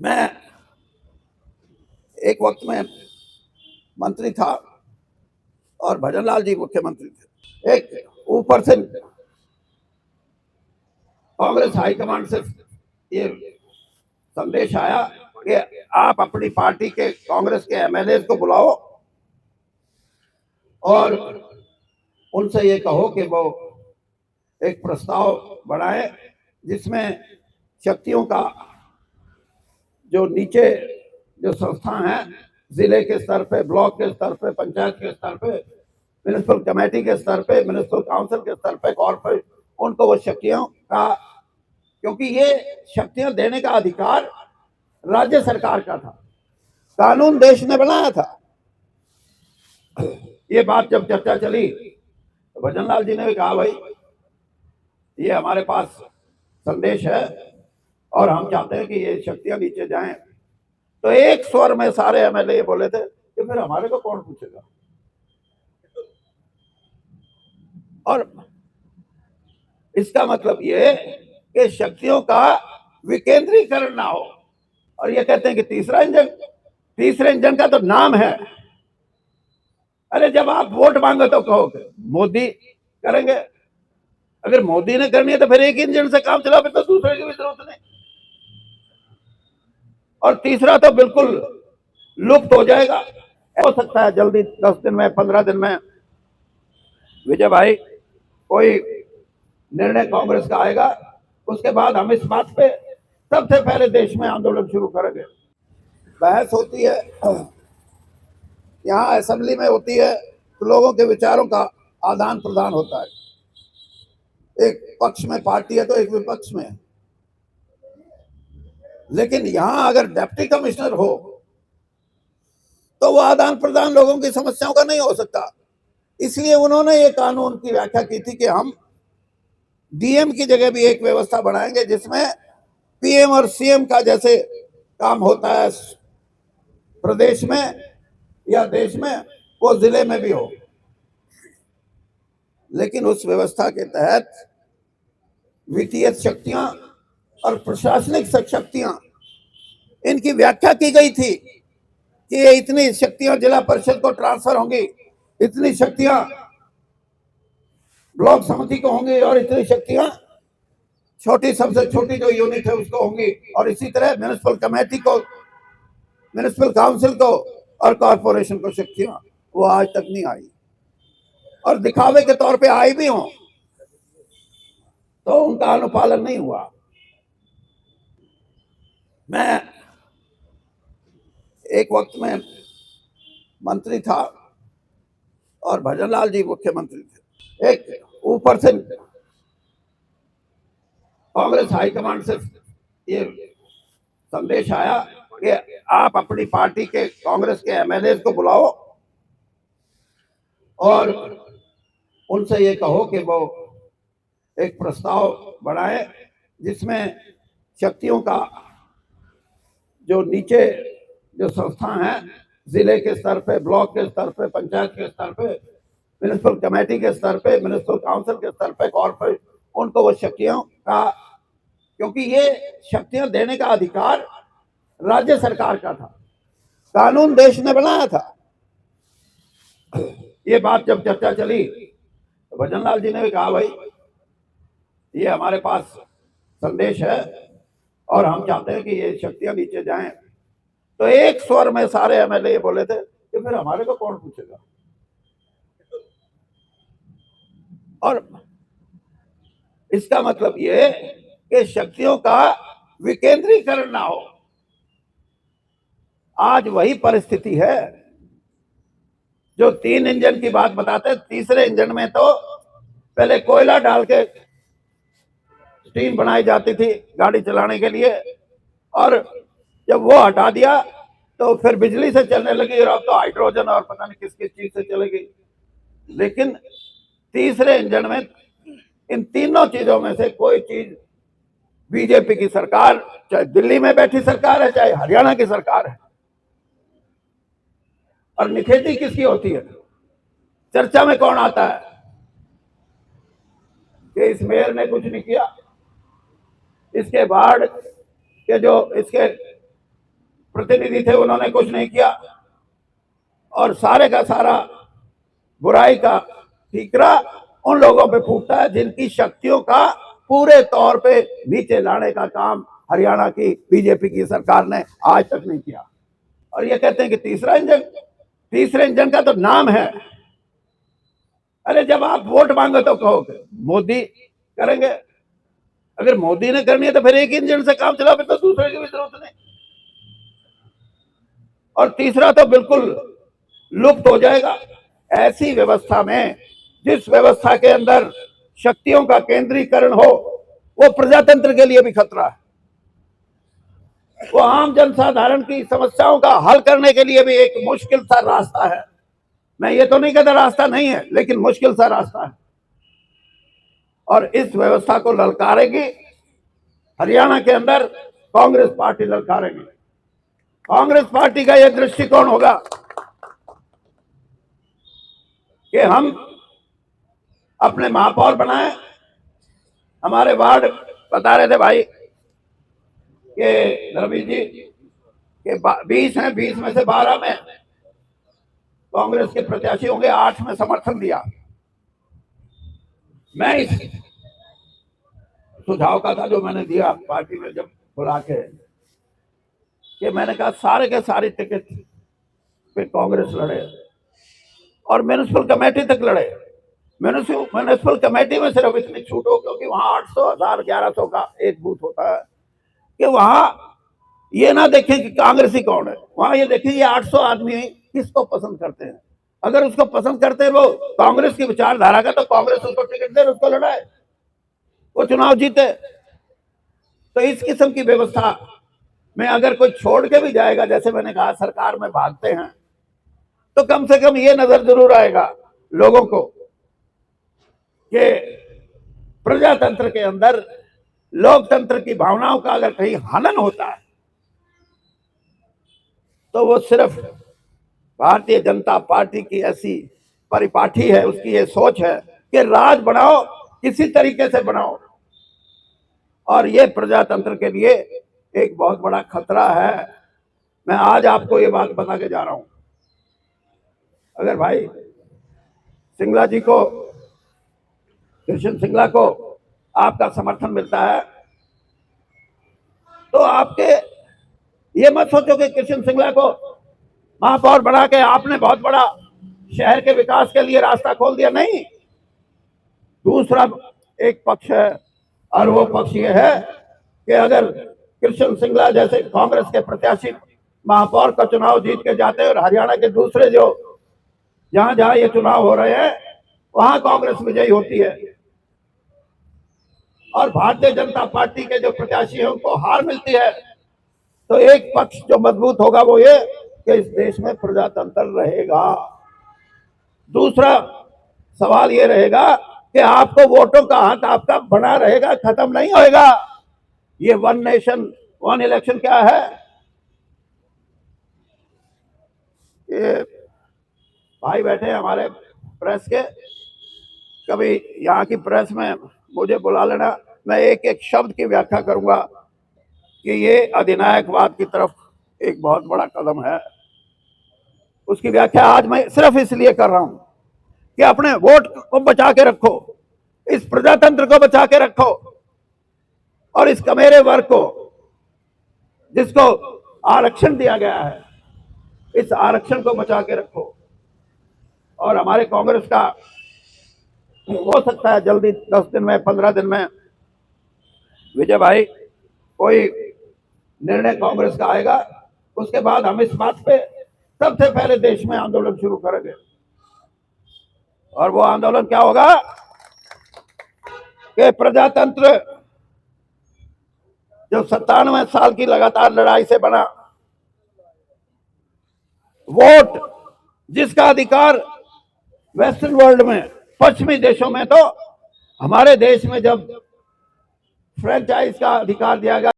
मैं एक वक्त में मंत्री था और भजनलाल जी मुख्यमंत्री थे। एक ऊपर से कांग्रेस हाईकमांड से ये संदेश आया कि आप अपनी पार्टी के कांग्रेस के एमएलए को बुलाओ और उनसे ये कहो कि वो एक प्रस्ताव बढ़ाए जिसमें शक्तियों का जो नीचे जो संस्था है, जिले के स्तर पे, ब्लॉक के स्तर पे, पंचायत के स्तर पे, म्यूनिसिपल कमेटी के स्तर पे, म्यूनिसिपल काउंसिल के स्तर पे, कॉर्पोरेट, उनको वो शक्तियों का, क्योंकि ये शक्तियां देने का अधिकार राज्य सरकार का था, कानून देश ने बनाया था। ये बात जब चर्चा चली तो भजनलाल जी ने भी कहा, भाई ये हमारे पास संदेश है और हम चाहते हैं कि ये शक्तियां नीचे जाएं। तो एक स्वर में सारे एमएलए बोले थे कि फिर हमारे को कौन पूछेगा। और इसका मतलब ये कि शक्तियों का विकेंद्रीकरण ना हो। और ये कहते हैं कि तीसरे इंजन का तो नाम है। अरे जब आप वोट मांगो तो कहो मोदी करेंगे, अगर मोदी ने करनी है तो फिर एक इंजन से काम चला, फिर तो दूसरे की भी जरूरत नहीं। और तीसरा तो बिल्कुल लुप्त हो जाएगा। हो सकता है जल्दी 10 दिन में, 15 दिन में विजय भाई कोई निर्णय कांग्रेस का आएगा, उसके बाद हम इस बात पे सबसे पहले देश में आंदोलन शुरू करेंगे। बहस होती है यहाँ असेंबली में, होती है तो लोगों के विचारों का आदान प्रदान होता है। एक पक्ष में पार्टी है तो एक विपक्ष में। लेकिन यहां अगर डिप्टी कमिश्नर हो तो वो आदान प्रदान लोगों की समस्याओं का नहीं हो सकता। इसलिए उन्होंने ये कानून की व्याख्या की थी कि हम डीएम की जगह भी एक व्यवस्था बनाएंगे जिसमें पीएम और सीएम का जैसे काम होता है प्रदेश में या देश में, वो जिले में भी हो। लेकिन उस व्यवस्था के तहत वित्तीय शक्तियां और प्रशासनिक शक्तियां, इनकी व्याख्या की गई थी कि ये इतनी शक्तियां जिला परिषद को ट्रांसफर होंगी, इतनी शक्तियां ब्लॉक समिति को होंगी और इतनी शक्तियां छोटी, सबसे छोटी जो यूनिट है उसको होंगी, और इसी तरह म्यूनिसिपल कमेटी को, म्यूनिसिपल काउंसिल को और कॉर्पोरेशन को शक्तियां। वो आज तक नहीं आई, और दिखावे के तौर पे आई भी हो तो उनका अनुपालन नहीं हुआ। मैं एक वक्त में मंत्री था और भजनलाल जी मुख्यमंत्री थे। एक ऊपर से कांग्रेस हाईकमांड से ये संदेश आया कि आप अपनी पार्टी के कांग्रेस के एमएलए को बुलाओ और उनसे ये कहो कि वो एक प्रस्ताव बढ़ाए जिसमें शक्तियों का जो नीचे जो संस्था है, जिले के स्तर पे, ब्लॉक के स्तर पे, पंचायत के स्तर पे, म्यूनिसिपल कमेटी के स्तर पे, म्यूनिसिपल काउंसिल के स्तर पे, कॉर्पोरेट, उनको वो शक्तियों का, क्योंकि ये शक्तियां देने का अधिकार राज्य सरकार का था, कानून देश ने बनाया था। ये बात जब चर्चा चली तो भजनलाल जी ने भी कहा, भाई ये हमारे पास संदेश है और हम चाहते हैं कि ये शक्तियां नीचे जाएं। तो एक स्वर में सारे एमएलए बोले थे कि फिर हमारे को कौन पूछेगा। और इसका मतलब ये कि शक्तियों का विकेंद्रीकरण ना हो। आज वही परिस्थिति है जो 3 इंजन की बात बताते हैं। तीसरे इंजन में तो पहले कोयला डाल के स्टीम बनाई जाती थी गाड़ी चलाने के लिए, और जब वो हटा दिया तो फिर बिजली से चलने लगी, और अब तो हाइड्रोजन और पता नहीं किस किस चीज से चलेगी। लेकिन तीसरे इंजन में इन तीनों चीजों में से कोई चीज बीजेपी की सरकार, चाहे दिल्ली में बैठी सरकार है, चाहे हरियाणा की सरकार है, और निखेती किसकी होती है, चर्चा में कौन आता है कि इस मेयर ने कुछ नहीं किया, इसके बाढ़ के जो इसके प्रतिनिधि थे उन्होंने कुछ नहीं किया, और सारे का सारा बुराई का ठीकरा उन लोगों पे फूटता है जिनकी शक्तियों का पूरे तौर पे नीचे लाने का काम हरियाणा की बीजेपी की सरकार ने आज तक नहीं किया। और ये कहते हैं कि तीसरे इंजन का तो नाम है। अरे जब आप वोट मांगो तो कहोगे मोदी करेंगे, अगर मोदी ने करनी है तो फिर एक इंजन से काम चला, फिर तो दूसरे की भी जरूरत नहीं। और तीसरा तो बिल्कुल लुप्त हो जाएगा। ऐसी व्यवस्था में, जिस व्यवस्था के अंदर शक्तियों का केंद्रीकरण हो, वो प्रजातंत्र के लिए भी खतरा है, वो आम जनसाधारण की समस्याओं का हल करने के लिए भी एक मुश्किल सा रास्ता है। मैं ये तो नहीं कहता रास्ता नहीं है, लेकिन मुश्किल सा रास्ता है। और इस व्यवस्था को ललकारेगी हरियाणा के अंदर कांग्रेस पार्टी ललकारेगी। कांग्रेस पार्टी का यह दृष्टिकोण होगा कि हम अपने महापौर बनाए। हमारे वार्ड बता रहे थे भाई कि रवि जी के 20 हैं, 20 में से 12 में कांग्रेस के प्रत्याशी होंगे, 8 में समर्थन दिया। मैं इस सुझाव का था जो मैंने दिया पार्टी में जब बुला के, कि मैंने कहा सारे के सारे टिकट पे कांग्रेस लड़े और म्यूनिसिपल कमेटी तक लड़े। म्यूनिसिपल कमेटी में सिर्फ इतनी छूट हो, क्योंकि वहां 800, 1000, 1100 का एक बूथ होता है, कि वहां ये ना देखें कि कांग्रेसी कौन है, वहां ये देखें ये 800 आदमी किसको पसंद करते हैं। अगर उसको पसंद करते हैं वो कांग्रेस की विचारधारा का, तो कांग्रेस उसको टिकट दे, उसको लड़ाए, वो चुनाव जीते। तो इस किस्म की व्यवस्था में अगर कोई छोड़ के भी जाएगा, जैसे मैंने कहा सरकार में भागते हैं, तो कम से कम ये नजर जरूर आएगा लोगों को कि प्रजातंत्र के अंदर लोकतंत्र की भावनाओं का अगर कहीं हनन होता है, तो वो सिर्फ भारतीय जनता पार्टी की ऐसी परिपाटी है, उसकी ये सोच है कि राज बनाओ, किसी तरीके से बनाओ। और ये प्रजातंत्र के लिए एक बहुत बड़ा खतरा है। मैं आज आपको ये बात बता के जा रहा हूं। अगर भाई सिंगला जी को, कृष्ण सिंगला को आपका समर्थन मिलता है, तो आपके ये मत सोचो कि कृष्ण सिंगला को महापौर बना के आपने बहुत बड़ा शहर के विकास के लिए रास्ता खोल दिया। नहीं, दूसरा एक पक्ष है, और वो पक्ष ये है कि अगर कृष्ण सिंगला जैसे कांग्रेस के प्रत्याशी महापौर का चुनाव जीत के जाते हैं, और हरियाणा के दूसरे जो जहां जहां ये चुनाव हो रहे हैं वहां कांग्रेस विजयी होती है, और भारतीय जनता पार्टी के जो प्रत्याशी हैं उनको हार मिलती है, तो एक पक्ष जो मजबूत होगा वो ये कि इस देश में प्रजातंत्र रहेगा। दूसरा सवाल ये रहेगा कि आपको वोटों का हक आपका बना रहेगा, खत्म नहीं होएगा। ये 1 नेशन 1 इलेक्शन क्या है? ये भाई बैठे हैं हमारे प्रेस के, कभी यहाँ की प्रेस में मुझे बुला लेना, मैं एक एक शब्द की व्याख्या करूंगा कि ये अधिनायकवाद की तरफ एक बहुत बड़ा कदम है। उसकी व्याख्या आज मैं सिर्फ इसलिए कर रहा हूं कि अपने वोट को बचा के रखो, इस प्रजातंत्र को बचा के रखो, और इस कमेरे वर्ग को जिसको आरक्षण दिया गया है, इस आरक्षण को बचा के रखो। और हमारे कांग्रेस का हो सकता है जल्दी 10 दिन में, 15 दिन में विजय भाई कोई निर्णय कांग्रेस का आएगा, उसके बाद हम इस बात पे सबसे पहले देश में आंदोलन शुरू करेंगे। और वो आंदोलन क्या होगा कि प्रजातंत्र जो 97 साल की लगातार लड़ाई से बना, वोट जिसका अधिकार वेस्टर्न वर्ल्ड में, पश्चिमी देशों में, तो हमारे देश में जब फ्रेंचाइज का अधिकार दिया गया